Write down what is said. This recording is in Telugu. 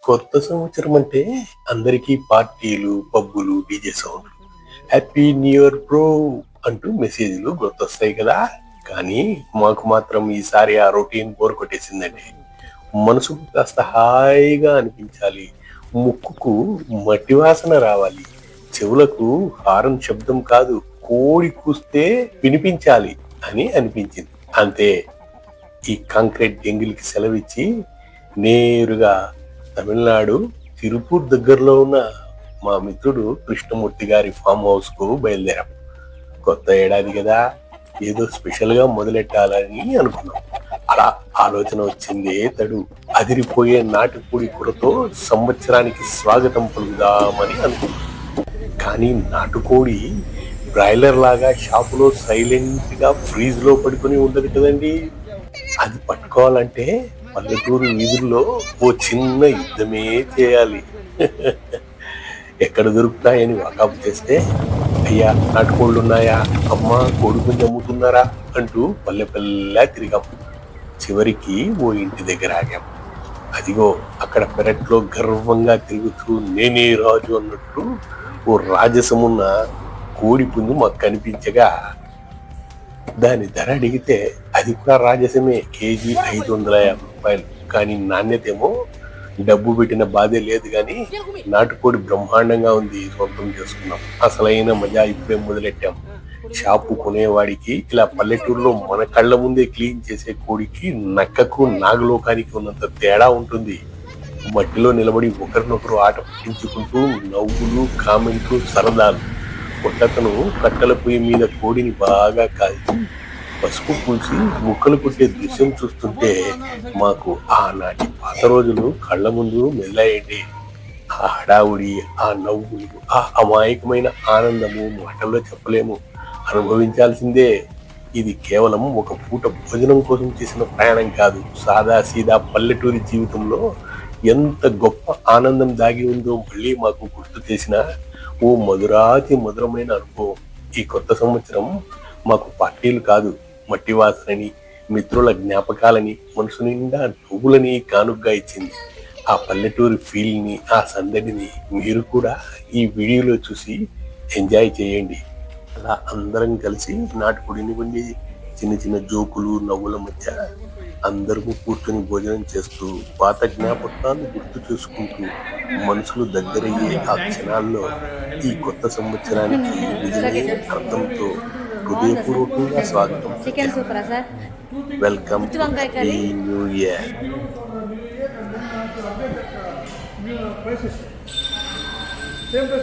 కొత్త సంవత్సరం అంటే అందరికీ పార్టీలు, పబ్బులు, డీజే సౌండ్లు. హ్యాపీ న్యూ ఇయర్ బ్రో అంటూ మెసేజ్‌లు గుర్తొస్తాయి కదా! కానీ మాకు మాత్రం ఈసారి ఆ రొటీన్ బోర్ కొట్టేసిందండి. మనసుకు కాస్త హాయిగా అనిపించాలి. ముక్కుకు మట్టి వాసన రావాలి. చెవులకు హారన్ శబ్దం కాదు, కోడి కూస్తే వినిపించాలి అని అనిపించింది. అంతే. ఈ కాంక్రీట్ జంగిల్‌కి సెలవిచ్చి నేరుగా తమిళనాడు తిరుపూర్ దగ్గరలో ఉన్న మా మిత్రుడు కృష్ణమూర్తి గారి ఫామ్ హౌస్‌కు బయలుదేరాం. కొత్త ఏడాది కదా! ఏదో స్పెషల్‌గా మొదలెట్టాలని అనుకున్నాం. అలా ఆలోచన వచ్చిందే తడు. అదిరిపోయే నాటుకోడి కూరతో సంవత్సరానికి స్వాగతం పలుకుదామని అనుకున్నాం. కానీ నాటుకోడి బ్రాయిలర్ లాగా షాపులో సైలెంట్ గా ఫ్రీజ్ లో పడుకొని ఉండదు కదండి. అది పట్టుకోవాలంటే పల్లెటూరు వీధుల్లో ఓ చిన్న యుద్ధమే చేయాలి. ఎక్కడ దొరుకుతాయని వాకప్ చేస్తే, అయ్యా నాటుకోళ్ళు ఉన్నాయా, అమ్మ కోడిపుంజి అమ్ముతున్నారా అంటూ పల్లె పల్లె తిరిగాం. చివరికి ఓ ఇంటి దగ్గర ఆగాం. అదిగో అక్కడ పెరట్లో గర్వంగా తిరుగుతూ నేనే రాజు అన్నట్టు ఓ రాజసమున్న కోడి పుంజు మాకు కనిపించగా దాని ధర అడిగితే అది కూడా రాజసమే, కేజీ 550 రూపాయలు. కానీ నాణ్యత ఏమో డబ్బు పెట్టిన బాధే లేదు. కానీ నాటుకోడి బ్రహ్మాండంగా ఉంది. సొంతం చేసుకున్నాం. అసలైన మజా ఇప్పుడే మొదలెట్టాం. షాపు కొనేవాడికి ఇలా పల్లెటూరులో మన కళ్ళ ముందే క్లీన్ చేసే కోడికి, నక్కకు, నాగలోకానికి ఉన్నంత తేడా ఉంటుంది. మట్టిలో నిలబడి ఒకరినొకరు ఆట పట్టించుకుంటూ నవ్వులు, కామెంట్లు, సరదాలు. కొట్టతను కట్టెల పొయ్యి మీద కోడిని బాగా కాల్చి పసుపు పూసి ముక్కలు కొట్టే దృశ్యం చూస్తుంటే మాకు ఆనాటి పాత రోజులు కళ్ళ ముందు మెల్లాయండి. ఆ హడావుడి, ఆ నవ్వులు, ఆ అమాయకమైన ఆనందము మాటల్లో చెప్పలేము. అనుభవించాల్సిందే. ఇది కేవలం ఒక పూట భోజనం కోసం చేసిన ప్రయాణం కాదు. సాదా సీదా పల్లెటూరి జీవితంలో ఎంత గొప్ప ఆనందం దాగి ఉందో మళ్ళీ మాకు గుర్తు చేసిన ఓ మధురాతి మధురమైన అనుభవం. ఈ కొత్త సంవత్సరం మాకు పార్టీలు కాదు, మట్టి వాసనని, మిత్రుల జ్ఞాపకాలని, మనసు నిండా నవ్వులని కానుగ్గా ఇచ్చింది. ఆ పల్లెటూరి ఫీల్ని, ఆ సందడిని మీరు కూడా ఈ వీడియోలో చూసి ఎంజాయ్ చేయండి. అలా అందరం కలిసి నాటుకోడిని వండి చిన్న చిన్న జోకులు, నవ్వుల మధ్య అందరము కూర్చొని భోజనం చేస్తూ పాత జ్ఞాపకాలను గుర్తు చేసుకుంటూ మనసులు దగ్గరయ్యే ఆ క్షణాల్లో ఈ కొత్త సంవత్సరానికి నిజమే అర్థంతో హృదయపూర్వకంగా స్వాగతం. Welcome to happy new year. Sempre